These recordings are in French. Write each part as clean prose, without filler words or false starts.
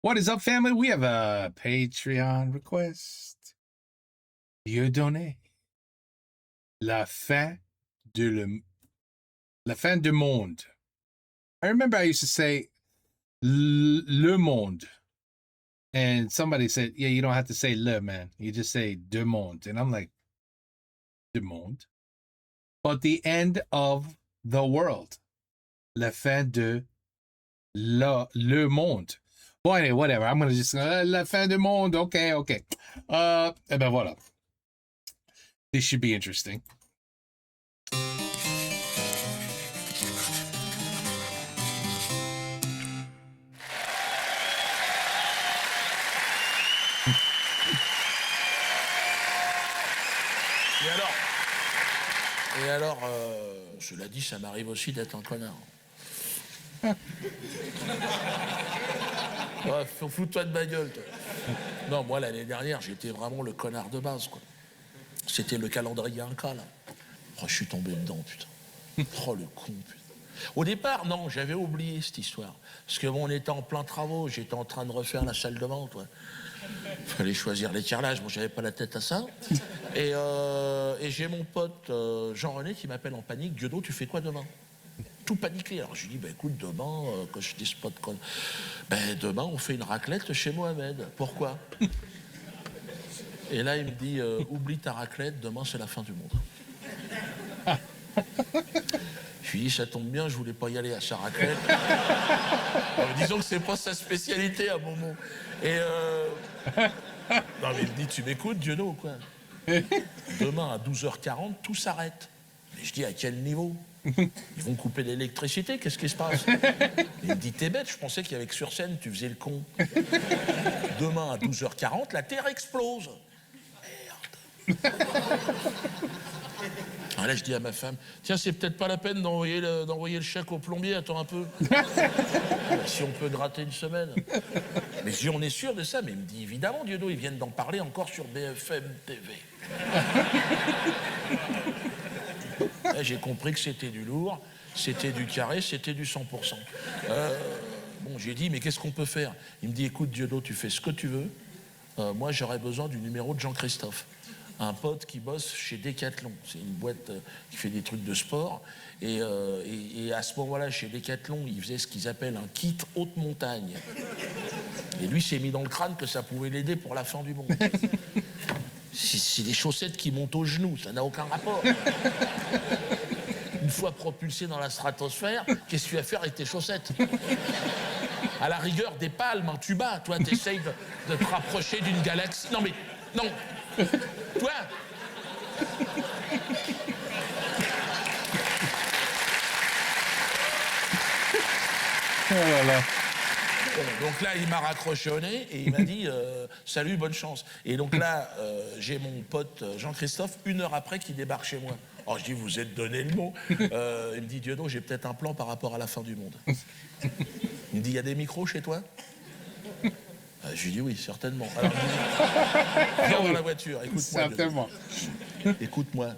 What is up, family? We have a Patreon request. Dieudonné. La fin La fin du monde. I remember I used to say le monde. And somebody said, yeah, you don't have to say le, man. You just say de monde. And I'm like, de monde? But the end of the world. La fin de le monde. Bon, anyway, whatever. I'm going to just, la fin du monde. Okay. Eh ben voilà. This should be interesting. Et alors, cela dit, ça m'arrive aussi d'être un connard. Ouais, fous-toi de ma gueule, toi. Non, moi, l'année dernière, j'étais vraiment le connard de base, quoi. C'était le calendrier Inca, là. Oh, je suis tombé dedans, putain. Oh, le con, putain. Au départ, non, j'avais oublié cette histoire. Parce que bon, on était en plein travaux, j'étais en train de refaire la salle de bain, toi. Fallait choisir les carrelages, bon, j'avais pas la tête à ça. Et j'ai mon pote Jean-René qui m'appelle en panique. Diodo, tu fais quoi demain? Tout paniqué. Alors je lui dis, bah, écoute, demain, quand je dis spot, demain, on fait une raclette chez Mohamed. Pourquoi? Et là, il me dit, oublie ta raclette, demain, c'est la fin du monde. Je lui dis, ça tombe bien, je voulais pas y aller à sa raclette. Disons que c'est pas sa spécialité à Momo. Et non, mais il me dit, tu m'écoutes, Diodo, ou quoi? Demain, à 12h40, tout s'arrête. Mais je dis, à quel niveau? Ils vont couper l'électricité, qu'est-ce qui se passe? Il me dit, t'es bête, je pensais qu'avec sur scène, tu faisais le con. Demain, à 12h40, la Terre explose. Merde. Alors là, je dis à ma femme, tiens, c'est peut-être pas la peine d'envoyer le chèque au plombier, attends un peu. Si on peut gratter une semaine. Mais je dis, on est sûr de ça? Mais il me dit, évidemment, Diodo, ils viennent d'en parler encore sur BFM TV. Là, j'ai compris que c'était du lourd, c'était du carré, c'était du 100%. Bon, j'ai dit, mais qu'est-ce qu'on peut faire? Il me dit, écoute, Diodo, tu fais ce que tu veux. Moi, j'aurais besoin du numéro de Jean-Christophe. Un pote qui bosse chez Decathlon. C'est une boîte qui fait des trucs de sport. Et à ce moment-là, chez Decathlon, ils faisaient ce qu'ils appellent un kit haute montagne. Et lui s'est mis dans le crâne que ça pouvait l'aider pour la fin du monde. C'est des chaussettes qui montent aux genoux, ça n'a aucun rapport. Une fois propulsé dans la stratosphère, qu'est-ce que tu vas faire avec tes chaussettes? À la rigueur, des palmes, un tuba, toi, t'essayes de te rapprocher d'une galaxie. Non, mais, non. Toi. Oh là là. Donc là, il m'a raccroché au nez et il m'a dit salut, bonne chance. Et donc là, j'ai mon pote Jean-Christophe, 1 heure après, qui débarque chez moi. Alors je dis, vous êtes donné le mot. Il me dit, Diodo, j'ai peut-être un plan par rapport à la fin du monde. Il me dit, il y a des micros chez toi? Je lui dis oui, certainement. Alors, viens dans la voiture, écoute-moi. Certainement. Écoute-moi.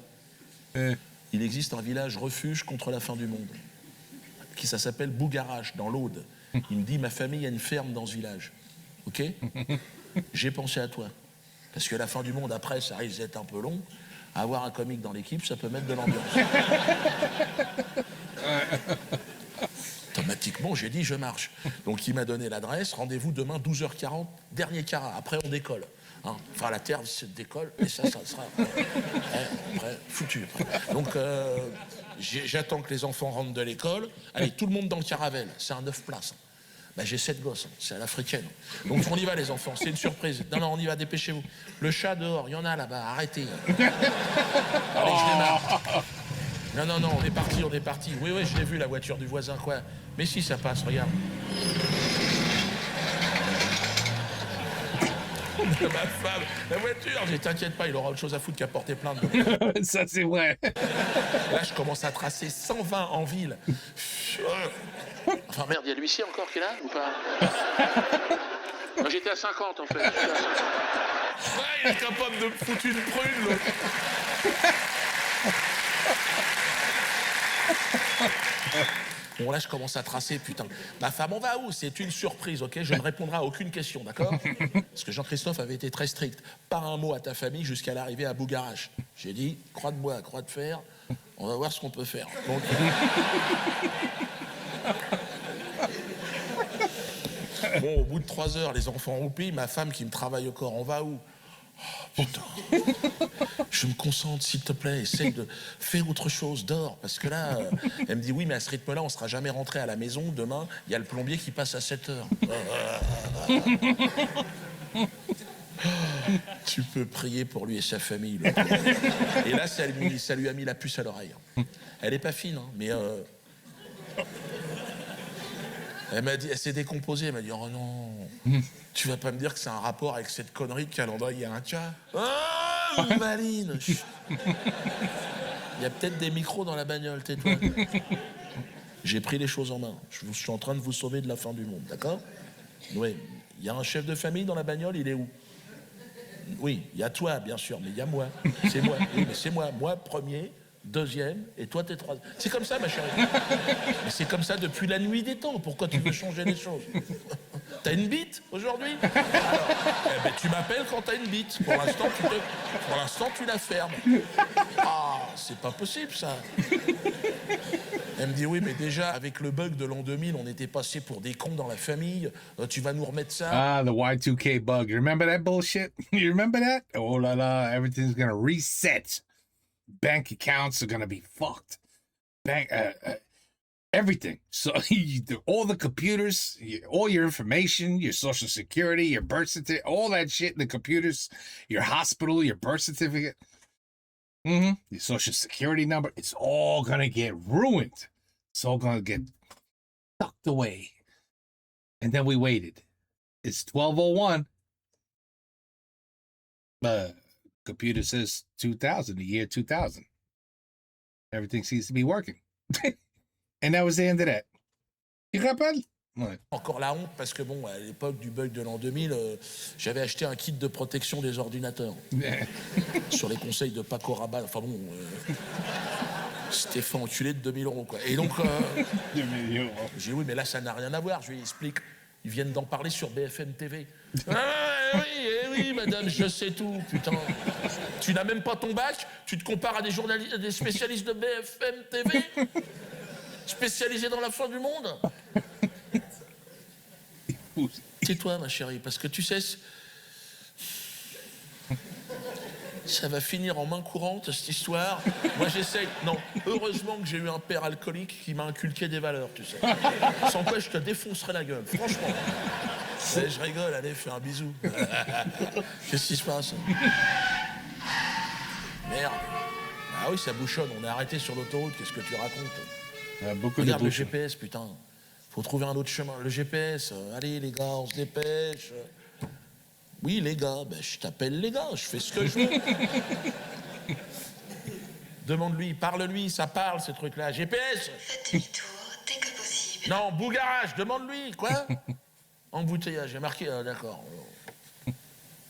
Il existe un village refuge contre la fin du monde, qui ça s'appelle Bougarache, dans l'Aude. Il me dit, ma famille a une ferme dans ce village. Ok? J'ai pensé à toi. Parce que la fin du monde, après, ça risque d'être un peu long. Avoir un comique dans l'équipe, ça peut mettre de l'ambiance. Automatiquement, j'ai dit, je marche. Donc, il m'a donné l'adresse. Rendez-vous demain, 12h40, dernier carat. Après, on décolle. Hein, enfin, la Terre se décolle, et ça sera après, foutu. Après. Donc, j'attends que les enfants rentrent de l'école. Allez, tout le monde dans le caravelle. C'est un 9 places. Ben, j'ai 7 gosses, c'est à l'africaine. Donc on y va les enfants, c'est une surprise. Non, on y va, dépêchez-vous. Le chat dehors, il y en a là-bas, arrêtez. Allez, je démarre. Non, on est parti. Oui, je l'ai vu, la voiture du voisin, quoi. Mais si, ça passe, regarde. Ma femme, la voiture, j'ai t'inquiète pas, il aura autre chose à foutre qu'à porter plainte. Ça, c'est vrai. Là, je commence à tracer 120 en ville. Enfin, merde, il y a l'huissier encore qui est là, ou pas? Moi, j'étais à 50, en fait. Ouais, il est capable de me foutre une prune, l'autre. Bon, là, je commence à tracer, putain. Ma femme, on va où? C'est une surprise, ok? Je ne répondrai à aucune question, d'accord? Parce que Jean-Christophe avait été très strict. Pas un mot à ta famille jusqu'à l'arrivée à Bougarache. J'ai dit, croix de bois, croix de fer, on va voir ce qu'on peut faire. Donc... Bon, au bout de 3 heures, les enfants roupis, ma femme qui me travaille au corps, on va où? Oh, putain. Je me concentre, s'il te plaît, essaye de faire autre chose, dors. Parce que là, elle me dit, oui, mais à ce rythme-là, on ne sera jamais rentré à la maison. Demain, il y a le plombier qui passe à 7 heures. Tu peux prier pour lui et sa famille. Là. Et là, ça lui a mis la puce à l'oreille. Elle n'est pas fine, hein, mais... Elle s'est décomposée, elle m'a dit, oh non, tu vas pas me dire que c'est un rapport avec cette connerie de calendrier Inca. Oh, Maline. Il y a peut-être des micros dans la bagnole, tais-toi. J'ai pris les choses en main. Je suis en train de vous sauver de la fin du monde, d'accord? Oui. Il y a un chef de famille dans la bagnole, il est où? Oui, il y a toi, bien sûr, mais il y a moi. C'est moi. Oui, mais c'est moi. Moi, premier, deuxième, et toi, t'es troisième. C'est comme ça, ma chérie. Mais c'est comme ça depuis la nuit des temps. Pourquoi tu veux changer les choses? T'as une bite aujourd'hui? Alors, eh ben, tu m'appelles quand t'as une bite. Pour l'instant, tu la fermes. Ah, c'est pas possible, ça. Elle me dit, oui, mais déjà, avec le bug de l'an 2000, on était passé pour des cons dans la famille. Tu vas nous remettre ça? Ah, the Y2K bug. You remember that bullshit? You remember that? Oh la la, everything's gonna reset. Bank accounts are gonna be fucked. Everything. So all the computers, all your information, your social security, your birth certificate, all that shit in the computers, your hospital, your birth certificate, your social security number, it's all gonna get ruined. It's all gonna get tucked away. And then we waited. It's 12:01. Computer says 2000, the year 2000. Everything seems to be working. And that was the end of that. Tu te rappelles? Ouais. Encore la honte parce que bon, à l'époque du bug de l'an 2000, j'avais acheté un kit de protection des ordinateurs. Sur les conseils de Paco Rabanne. Enfin bon, Stéphane enculé de 2000 €, quoi. Et donc, 2000 euros. j'ai dit oui, mais là, ça n'a rien à voir. Je lui explique. Ils viennent d'en parler sur BFM TV. Ah, oui, madame, je sais tout, putain. Tu n'as même pas ton bac, tu te compares à des journalistes, des spécialistes de BFM TV, spécialisés dans la fin du monde. Tais-toi, ma chérie, parce que tu sais, ça va finir en main courante, cette histoire. Moi, j'essaye. Non, heureusement que j'ai eu un père alcoolique qui m'a inculqué des valeurs, tu sais. Sans quoi, je te défoncerais la gueule, franchement. Je rigole, allez, fais un bisou. Qu'est-ce qui se passe? Merde. Ah oui, ça bouchonne, on est arrêté sur l'autoroute, qu'est-ce que tu racontes? Beaucoup Regarde de le bouchons. GPS, putain. Faut trouver un autre chemin. Le GPS, allez les gars, on se dépêche. Oui, les gars, ben, je t'appelle les gars, je fais ce que je veux. Demande-lui, parle-lui, ça parle, ces trucs-là. GPS. Faites demi-tour dès que possible. Non, Bougarage, demande-lui, quoi? Embouteillage, j'ai marqué, d'accord.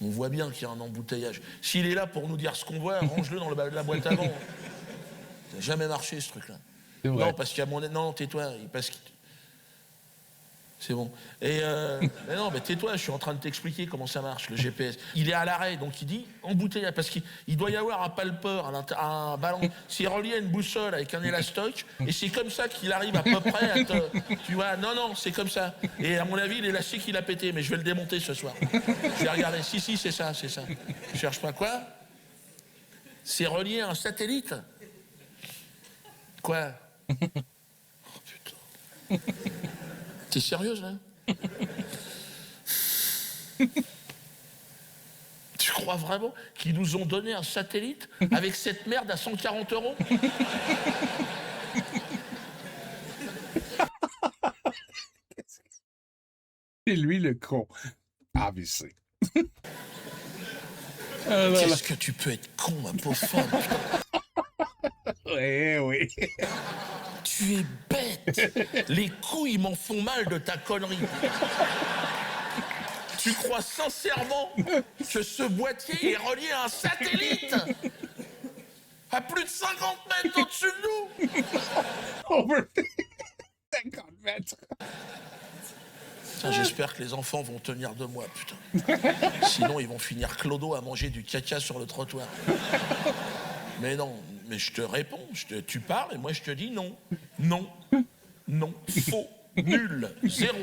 On voit bien qu'il y a un embouteillage. S'il est là pour nous dire ce qu'on voit, range-le dans la boîte à gants. Ça n'a jamais marché, ce truc-là. Non, parce qu'il y a mon... Non, tais-toi, parce que... C'est bon. Et mais non, mais tais-toi, je suis en train de t'expliquer comment ça marche, le GPS. Il est à l'arrêt, donc il dit embouteillage, parce qu'il doit y avoir un palpeur, un ballon. C'est relié à une boussole avec un élastoc, et c'est comme ça qu'il arrive à peu près à te... Tu vois, non, c'est comme ça. Et à mon avis, l'élastique, il a pété, mais je vais le démonter ce soir. Je vais regarder. Si, c'est ça. Je cherche pas quoi? C'est relié à un satellite? Quoi? Oh, putain. T'es sérieuse, là? Tu crois vraiment qu'ils nous ont donné un satellite avec cette merde à 140 €? C'est lui le con. Obviously. Qu'est-ce que tu peux être con, ma pauvre femme? Oui. Tu es bête. Les couilles m'en font mal de ta connerie. Tu crois sincèrement que ce boîtier est relié à un satellite à plus de 50 mètres au-dessus de nous? Over. 50 mètres. Putain, j'espère que les enfants vont tenir de moi, putain. Sinon, ils vont finir clodo à manger du caca sur le trottoir. Mais non, mais je te réponds, tu parles et moi je te dis non. Non, non, faux, nul, zéro.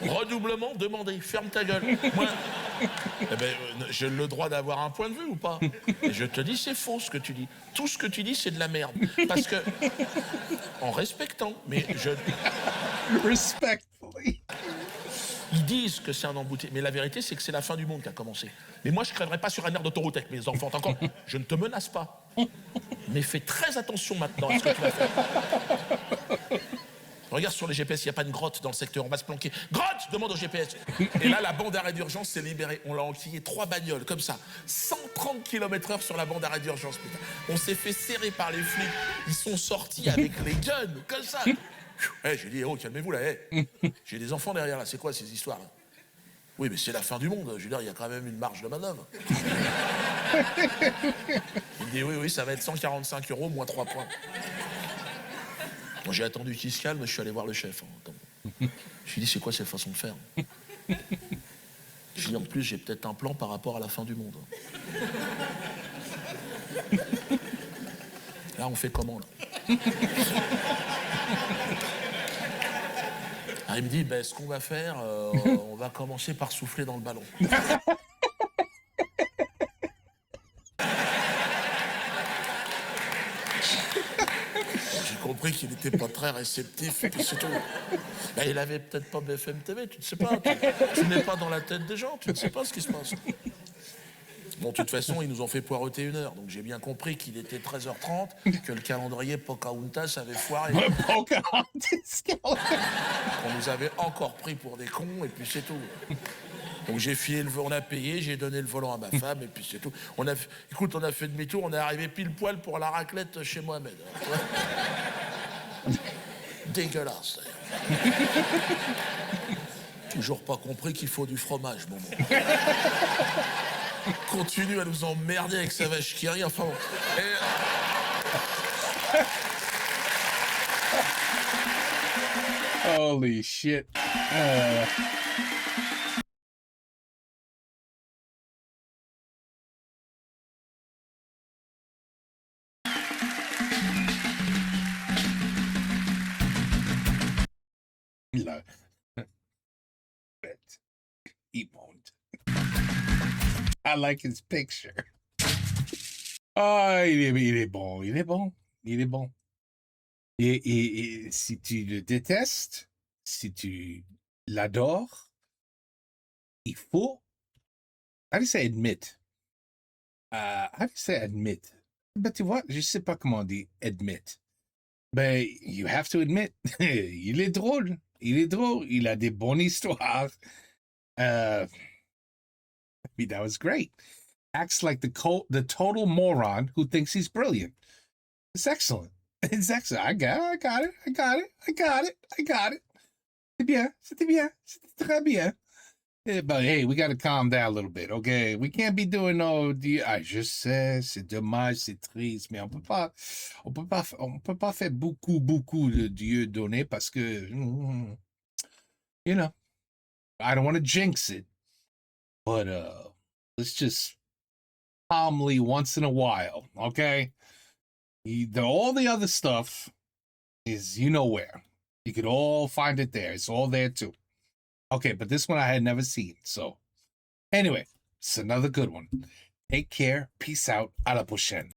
Redoublement demandé, ferme ta gueule. Moi, eh ben, j'ai le droit d'avoir un point de vue ou pas? Et je te dis, c'est faux ce que tu dis. Tout ce que tu dis, c'est de la merde. Parce que, en respectant, mais je... Respectfully. Ils disent que c'est un embouteillage, mais la vérité, c'est que c'est la fin du monde qui a commencé. Mais moi, je ne crèverai pas sur un aire d'autoroute avec mes enfants. Encore, je ne te menace pas. Mais fais très attention maintenant à ce que tu vas faire. Regarde sur les GPS, il n'y a pas une grotte dans le secteur, on va se planquer. Grotte, demande au GPS. Et là, la bande d'arrêt d'urgence s'est libérée. On l'a enquillé 3 bagnoles, comme ça. 130 km/h sur la bande d'arrêt d'urgence, putain. On s'est fait serrer par les flics. Ils sont sortis avec les guns, comme ça. J'ai dit, oh, calmez-vous là, j'ai des enfants derrière là, c'est quoi ces histoires là? Oui, mais c'est la fin du monde, je veux dire, il y a quand même une marge de manœuvre. Il me dit, oui, ça va être 145 €, moins 3 points. Bon, j'ai attendu qu'il se calme, je suis allé voir le chef. Je lui ai dit, c'est quoi cette façon de faire? Je lui ai dit, en plus, j'ai peut-être un plan par rapport à la fin du monde. Là, on fait comment, là? Alors, il me dit, ce qu'on va faire, on va commencer par souffler dans le ballon. J'ai compris qu'il n'était pas très réceptif, et puis c'est tout. Il avait peut-être pas BFM TV, tu ne sais pas. Tu n'es pas dans la tête des gens, tu ne sais pas ce qui se passe. Bon, de toute façon, ils nous ont fait poireauter 1 heure, donc j'ai bien compris qu'il était 13h30, que le calendrier Pocahontas avait foiré. Pocahontas. On nous avait encore pris pour des cons, et puis c'est tout. Donc j'ai filé on a payé, j'ai donné le volant à ma femme, et puis c'est tout. Écoute, on a fait demi-tour, on est arrivé pile poil pour la raclette chez Mohamed. Dégueulasse, d'ailleurs. Toujours pas compris qu'il faut du fromage, bon. Continue à nous emmerder avec sa vache qui rit, enfin bon. Holy shit. Là. He won't. I like his picture. Ah, il est bon, il est bon, il est bon. Et si tu le détestes, si tu l'adores, il faut. How do you say admit? How do you say admit? Ben, tu vois, je sais pas comment on dit admit. Ben, you have to admit. Il est drôle. Il est drôle. Il a des bonnes histoires. I mean, that was great. Acts like the total moron who thinks he's brilliant. It's excellent. It's excellent. I got it. C'était bien. C'était très bien. But hey, we got to calm down a little bit, okay? We can't be doing je sais, c'est dommage, c'est triste, mais on peut pas faire beaucoup de Dieu donné parce que, you know, I don't want to jinx it, but let's just calmly once in a while, okay? All the other stuff is you know where. You could all find it there. It's all there too. Okay, but this one I had never seen. So, anyway, it's another good one. Take care. Peace out. A la prochaine.